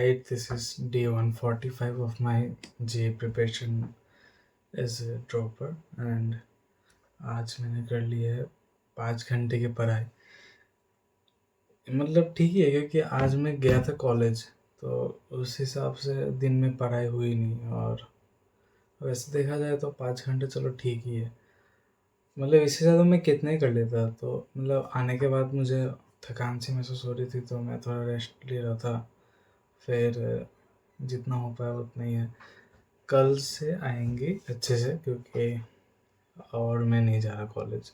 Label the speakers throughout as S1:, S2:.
S1: Hi, this is day 145 of my JE preparation as a dropper and आज मैंने कर ली है 5 घंटे की पढ़ाई। मतलब ठीक ही है क्योंकि आज मैं गया था कॉलेज, तो उस हिसाब से दिन में पढ़ाई हुई नहीं। और वैसे देखा जाए तो 5 घंटे चलो ठीक ही है। मतलब इससे ज़्यादा मैं कितना ही कर लेता। तो मतलब आने के बाद मुझे थकान सी महसूस हो रही थी, तो मैं थोड़ा रेस्ट ले रहा था। फिर जितना हो पाया उतना ही है। कल से आएंगे अच्छे से, क्योंकि और मैं नहीं जा रहा कॉलेज।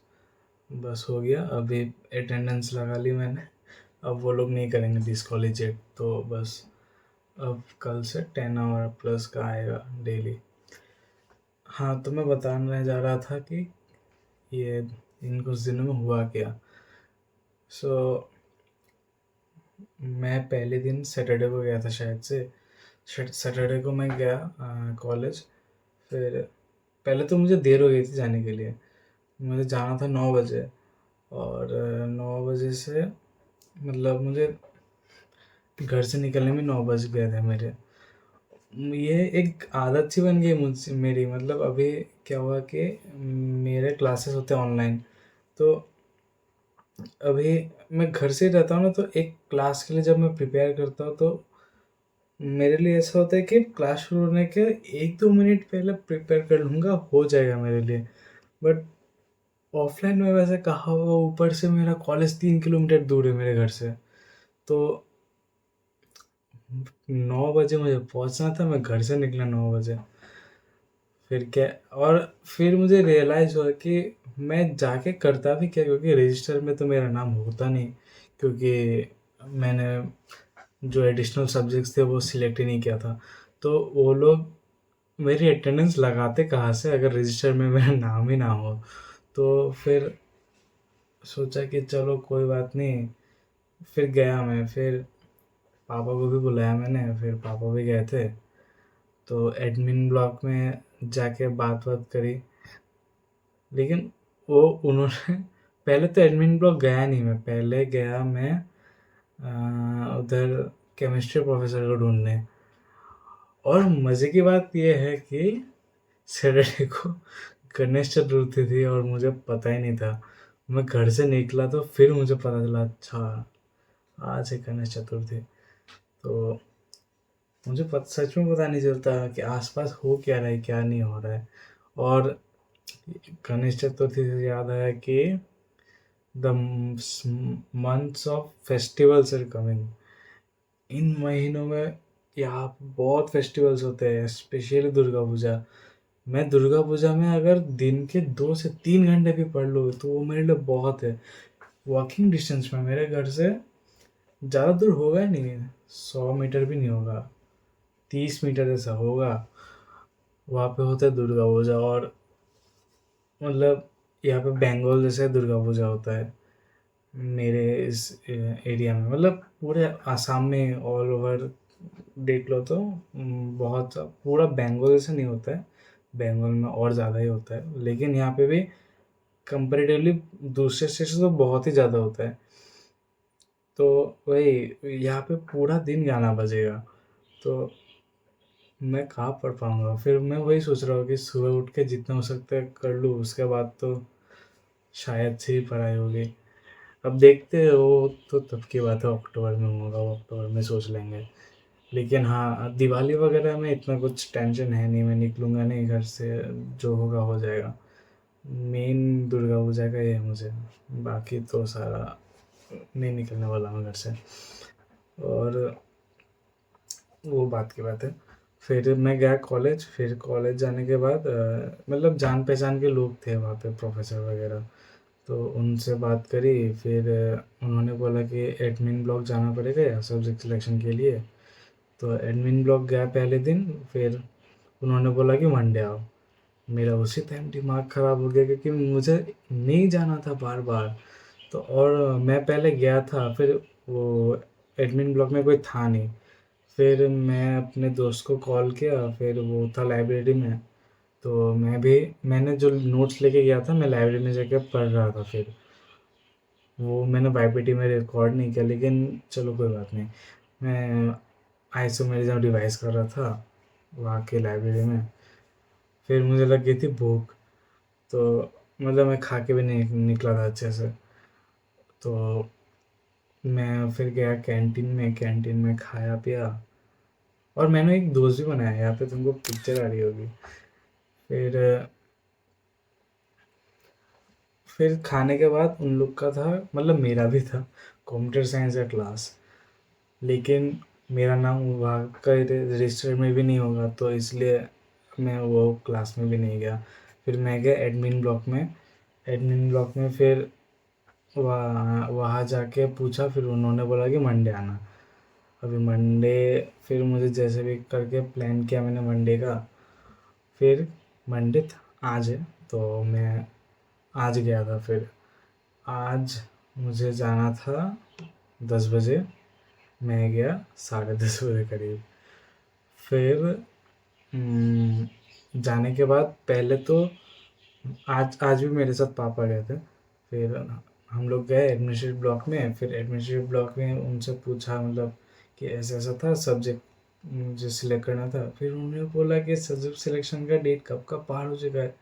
S1: बस हो गया, अभी अटेंडेंस लगा ली मैंने। अब वो लोग नहीं करेंगे डिस्क्वालिफाइड, तो बस अब कल से 10 आवर प्लस का आएगा डेली। हाँ, तो मैं बताने जा रहा था कि ये इन कुछ दिनों में हुआ क्या। सो मैं पहले दिन सैटरडे को गया था शायद से। सैटरडे को मैं गया कॉलेज। फिर पहले तो मुझे देर हो गई थी जाने के लिए। मुझे जाना था 9 बजे, और 9 बजे से मतलब मुझे घर से निकलने में 9 बज गए थे मेरे। ये एक आदत सी बन गई मुझसे मेरी। मतलब अभी क्या हुआ कि मेरे क्लासेस होते हैं ऑनलाइन। तो अभी मैं घर से ही रहता हूँ ना, तो एक क्लास के लिए जब मैं प्रिपेयर करता हूँ तो मेरे लिए ऐसा होता है कि क्लास शुरू होने के 1-2 मिनट पहले प्रिपेयर कर लूँगा, हो जाएगा मेरे लिए। बट ऑफलाइन में वैसे कहा होगा, ऊपर से मेरा कॉलेज 3 किलोमीटर दूर है मेरे घर से। तो 9 बजे मुझे पहुंचना था, मैं घर से निकला 9 बजे। फिर क्या, और फिर मुझे रियलाइज़ हुआ कि मैं जाके करता भी क्या, क्योंकि रजिस्टर में तो मेरा नाम होता नहीं। क्योंकि मैंने जो एडिशनल सब्जेक्ट्स थे वो सिलेक्ट ही नहीं किया था। तो वो लोग मेरी अटेंडेंस लगाते कहाँ से अगर रजिस्टर में मेरा नाम ही ना हो। तो फिर सोचा कि चलो कोई बात नहीं। फिर गया मैं, फिर पापा को भी बुलाया मैंने, फिर पापा भी गए थे। तो एडमिन ब्लॉक में जाके बात बात करी। लेकिन वो उन्होंने पहले तो एडमिन ब्लॉक गया नहीं मैं, पहले गया मैं उधर केमिस्ट्री प्रोफेसर को ढूंढने। और मज़े की बात यह है कि सैटरडे को गणेश चतुर्थी थी और मुझे पता ही नहीं था। मैं घर से निकला तो फिर मुझे पता चला, अच्छा आज है गणेश चतुर्थी। तो मुझे सच में पता नहीं चलता कि आसपास हो क्या रहा है, क्या नहीं हो रहा है। और गणेश चतुर्थी से याद आया कि the months of festivals are coming. इन महीनों में यहाँ पे बहुत फेस्टिवल्स होते हैं, स्पेशली दुर्गा पूजा। मैं दुर्गा पूजा में अगर दिन के 2 से 3 घंटे भी पढ़ लूँ तो वो मेरे लिए बहुत है। वॉकिंग डिस्टेंस में मेरे घर से ज़्यादा दूर होगा ही नहीं, 100 मीटर भी नहीं होगा, 30 मीटर ऐसा होगा। वहाँ पे होता है दुर्गा पूजा। और मतलब यहाँ पे बंगाल जैसे दुर्गा पूजा होता है मेरे इस एरिया में। मतलब पूरे आसाम में ऑल ओवर देख लो तो बहुत पूरा बंगाल जैसा नहीं होता है। बंगाल में और ज़्यादा ही होता है, लेकिन यहाँ पे भी कंपैरेटिवली दूसरे स्टेट से तो बहुत ही ज़्यादा होता है। तो वही यहाँ पे पूरा दिन गाना बजेगा, तो मैं कहाँ पढ़ पाऊँगा। फिर मैं वही सोच रहा हूँ कि सुबह उठ के जितना हो सकता है कर लूँ, उसके बाद तो शायद से ही पढ़ाई होगी। अब देखते हैं, वो तो तब की बात है, अक्टूबर में होगा, वो अक्टूबर में सोच लेंगे। लेकिन हाँ, दिवाली वगैरह में इतना कुछ टेंशन है नहीं, मैं निकलूँगा नहीं घर से, जो होगा हो जाएगा। मेन दुर्गा पूजा का ये है मुझे, बाकी तो सारा नहीं निकलने वाला मैं घर से। और वो बात की बात है। फिर मैं गया कॉलेज। फिर कॉलेज जाने के बाद मतलब जान पहचान के लोग थे वहाँ पे, प्रोफेसर वगैरह। तो उनसे बात करी। फिर उन्होंने बोला कि एडमिन ब्लॉक जाना पड़ेगा सब्जेक्ट सिलेक्शन के लिए। तो एडमिन ब्लॉक गया पहले दिन। फिर उन्होंने बोला कि मंडे आओ। मेरा उसी टाइम दिमाग ख़राब हो गया, क्योंकि मुझे नहीं जाना था बार बार। तो और मैं पहले गया था, फिर वो एडमिन ब्लॉक में कोई था नहीं। फिर मैं अपने दोस्त को कॉल किया, फिर वो था लाइब्रेरी में। तो मैंने जो नोट्स लेके गया था, मैं लाइब्रेरी में जाके पढ़ रहा था। फिर वो मैंने वाईपीटी में रिकॉर्ड नहीं किया, लेकिन चलो कोई बात नहीं। मैं आइसोमेरिज्म रिवाइज कर रहा था वहाँ की लाइब्रेरी में। फिर मुझे लग गई थी भूख, तो मतलब मैं खा के भी नहीं निकला था अच्छे से। तो मैं फिर गया कैंटीन में खाया पिया, और मैंने एक दोस्त भी बनाया, यहाँ पे तुमको पिक्चर आ रही होगी। फिर फिर खाने के बाद उन लोग का था, मतलब मेरा भी था कंप्यूटर साइंस का क्लास, लेकिन मेरा नाम वहाँ का रजिस्टर में भी नहीं होगा, तो इसलिए मैं वो क्लास में भी नहीं गया। फिर मैं गया एडमिन ब्लॉक में। फिर वहाँ वहाँ जाके पूछा, फिर उन्होंने बोला कि मंडे आना। अभी मंडे, फिर मुझे जैसे भी करके प्लान किया मैंने मंडे का। फिर मंडे था, आज है, तो मैं आज गया था। फिर आज मुझे जाना था 10 बजे, मैं गया 10:30 बजे करीब। फिर जाने के बाद पहले तो आज आज भी मेरे साथ पापा गए थे। फिर हम लोग गए एडमिनिस्ट्रेटिव ब्लॉक में। फिर एडमिनिस्ट्रेटिव ब्लॉक में उनसे पूछा, मतलब कि ऐसा ऐसा था सब्जेक्ट मुझे सिलेक्ट करना था। फिर उन्होंने बोला कि सब्जेक्ट सिलेक्शन का डेट कब का पार हो चुका है।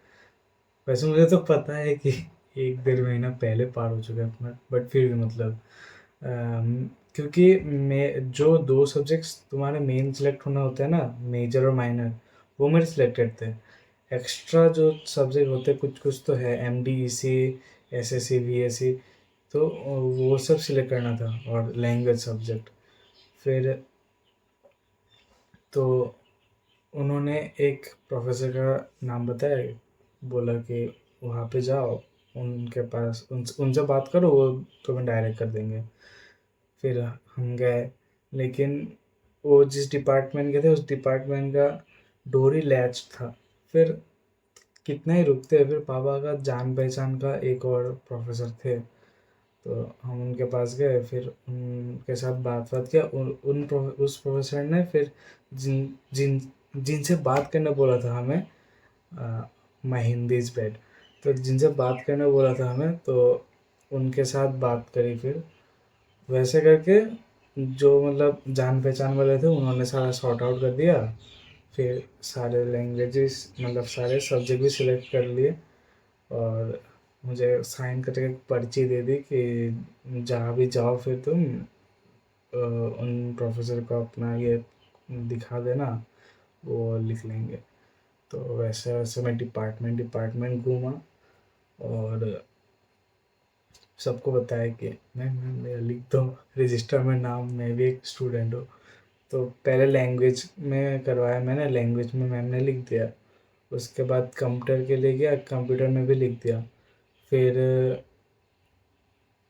S1: वैसे मुझे तो पता है कि 1 डेढ़ महीना पहले पार हो चुका है, बट फिर भी मतलब क्योंकि मैं जो 2 सब्जेक्ट्स तुम्हारे मेन सेलेक्ट होना होता है ना, मेजर और माइनर, वो मेरे सिलेक्टेड थे। एक्स्ट्रा जो सब्जेक्ट होते हैं कुछ कुछ तो है, M D E C, S S C, V S C, तो वो सब सिलेक्ट करना था, और लैंग्वेज सब्जेक्ट। फिर तो उन्होंने एक प्रोफेसर का नाम बताया, बोला कि वहाँ पे जाओ, उनके पास उनसे बात करो, वो तुम्हें डायरेक्ट कर देंगे। फिर हम गए, लेकिन वो जिस डिपार्टमेंट के थे उस डिपार्टमेंट का डोर ही लैच था। फिर कितना ही रुकते हैं, फिर पापा का जान पहचान का एक और प्रोफेसर थे, तो हम उनके पास गए। फिर उनके साथ बात किया। उस प्रोफेसर ने फिर जिन जिन जिनसे बात करने बोला था हमें, माई हिंदी इज बैड, तो जिनसे बात करने बोला था हमें, तो उनके साथ बात करी। फिर वैसे करके जो मतलब जान पहचान वाले थे उन्होंने सारा सॉर्ट आउट कर दिया। फिर सारे लैंग्वेजेस, मतलब सारे सब्जेक्ट भी सिलेक्ट कर लिए, और मुझे साइन करके एक पर्ची दे दी कि जहाँ भी जाओ फिर तुम उन प्रोफेसर को अपना ये दिखा देना, वो लिख लेंगे। तो वैसे वैसे मैं डिपार्टमेंट डिपार्टमेंट घूमा, और सबको बताया कि मैं मेरा लिख दो रजिस्टर में नाम, मैं भी एक स्टूडेंट हूँ। तो पहले लैंग्वेज में करवाया मैंने, लैंग्वेज में मैम ने लिख दिया। उसके बाद कंप्यूटर के लिए गया, कंप्यूटर में भी लिख दिया। फिर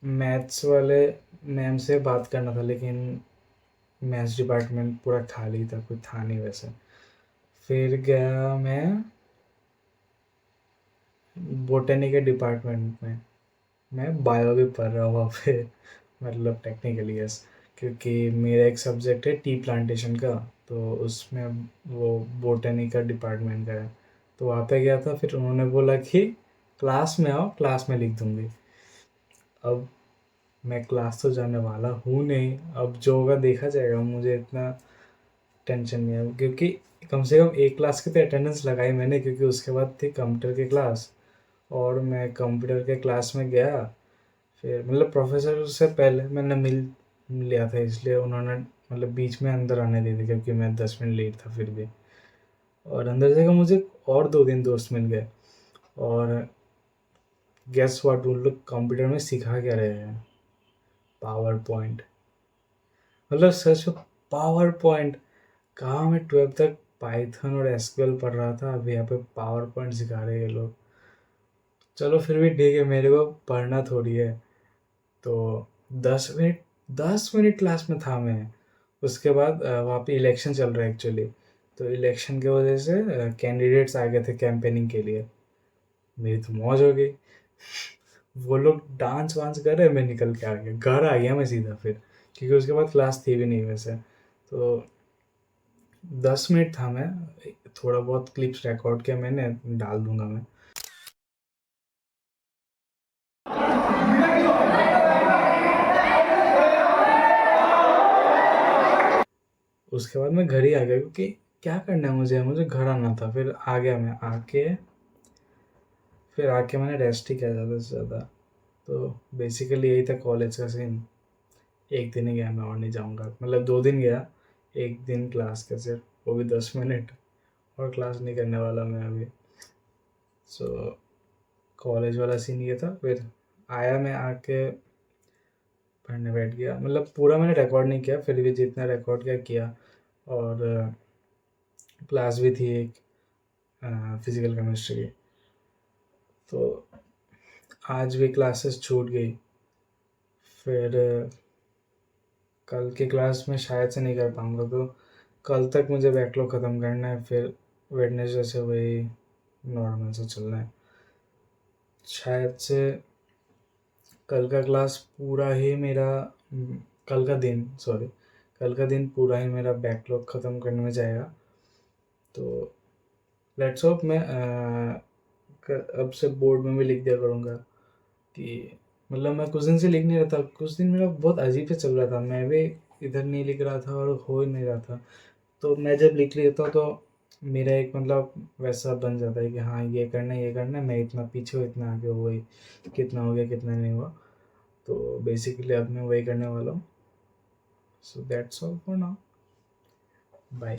S1: मैथ्स वाले मैम से बात करना था, लेकिन मैथ्स डिपार्टमेंट पूरा खाली था, कोई था नहीं वैसे। फिर गया मैं बोटनी के डिपार्टमेंट में, मैं बायो भी पढ़ रहा हूँ वहाँ पे, मतलब टेक्निकली यस, क्योंकि मेरा एक सब्जेक्ट है टी प्लांटेशन का, तो उसमें वो बोटनी का डिपार्टमेंट का है। तो वहाँ पे गया था, फिर उन्होंने बोला कि क्लास में आओ, क्लास में लिख दूंगी। अब मैं क्लास तो जाने वाला हूँ नहीं, अब जो होगा देखा जाएगा, मुझे इतना टेंशन नहीं है, क्योंकि कम से कम एक क्लास की तो अटेंडेंस लगाई मैंने, क्योंकि उसके बाद थी कंप्यूटर की क्लास, और मैं कंप्यूटर के क्लास में गया। फिर मतलब प्रोफेसर से पहले मैंने मिल लिया था, इसलिए उन्होंने मतलब बीच में अंदर आने दे दी, क्योंकि मैं 10 मिनट लेट था फिर भी। और अंदर जाकर मुझे और 2 दिन दोस्त मिल गए, और गेस व्हाट, वो लोग कंप्यूटर में सिखा क्या रहे हैं, पावर पॉइंट। मतलब सच में पावर पॉइंट। कहाँ मैं 12th तक पाइथन और एसक्यूएल पढ़ रहा था, अभी यहाँ पे पावर पॉइंट सिखा रहे हैं ये लोग। चलो फिर भी ठीक है, मेरे को पढ़ना थोड़ी है। तो 10 मिनट 10 मिनट क्लास में था मैं। उसके बाद वहाँ पे इलेक्शन चल रहा है एक्चुअली, तो इलेक्शन की वजह से कैंडिडेट्स आ गए थे कैंपेनिंग के लिए। मेरी तो मौज हो गई। वो लोग डांस वांस कर रहे, मैं निकल के आ गया, घर आ गया मैं सीधा फिर, क्योंकि उसके बाद क्लास थी भी नहीं वैसे। तो 10 मिनट था मैं, थोड़ा बहुत क्लिप्स रिकॉर्ड किया मैंने, डाल दूंगा मैं। उसके बाद मैं घर ही आ गया क्योंकि क्या करना है मुझे घर आना था। फिर आ गया मैं, आके मैंने रेस्ट ही किया ज़्यादा से ज़्यादा। तो बेसिकली यही था कॉलेज का सीन। एक दिन ही गया मैं, और नहीं जाऊँगा। मतलब 2 दिन गया, 1 दिन क्लास का सिर्फ, वो भी 10 मिनट, और क्लास नहीं करने वाला मैं अभी। सो कॉलेज वाला सीन ये था। फिर आया, मैं आके पढ़ने बैठ गया। मतलब पूरा मैंने रिकॉर्ड नहीं किया, फिर भी जितना रिकॉर्ड किया किया। और क्लास भी थी एक, फिजिकल केमिस्ट्री की। तो आज भी क्लासेस छूट गई। फिर कल की क्लास में शायद से नहीं कर पाऊँगा, तो कल तक मुझे बैकलॉग ख़त्म करना है। फिर वेडनेसडे से वही नॉर्मल से चलना है। शायद से कल का क्लास पूरा ही मेरा कल का दिन, सॉरी, कल का दिन पूरा ही मेरा बैकलॉग ख़त्म करने में जाएगा। तो लेट्स होप मैं अब से बोर्ड में भी लिख दिया करूँगा कि, मतलब मैं कुछ दिन से लिख नहीं रहा था। कुछ दिन मेरा बहुत अजीब से चल रहा था, मैं भी इधर नहीं लिख रहा था और हो ही नहीं रहा था। तो मैं जब लिख लेता हूँ तो मेरा एक मतलब वैसा बन जाता है कि हाँ ये करना है, ये करना है, मैं इतना पीछे हूँ, इतना आगे हुआ, कितना हो गया कितना नहीं हुआ। तो बेसिकली अब मैं वही करने वाला हूँ। So that's all for now, bye.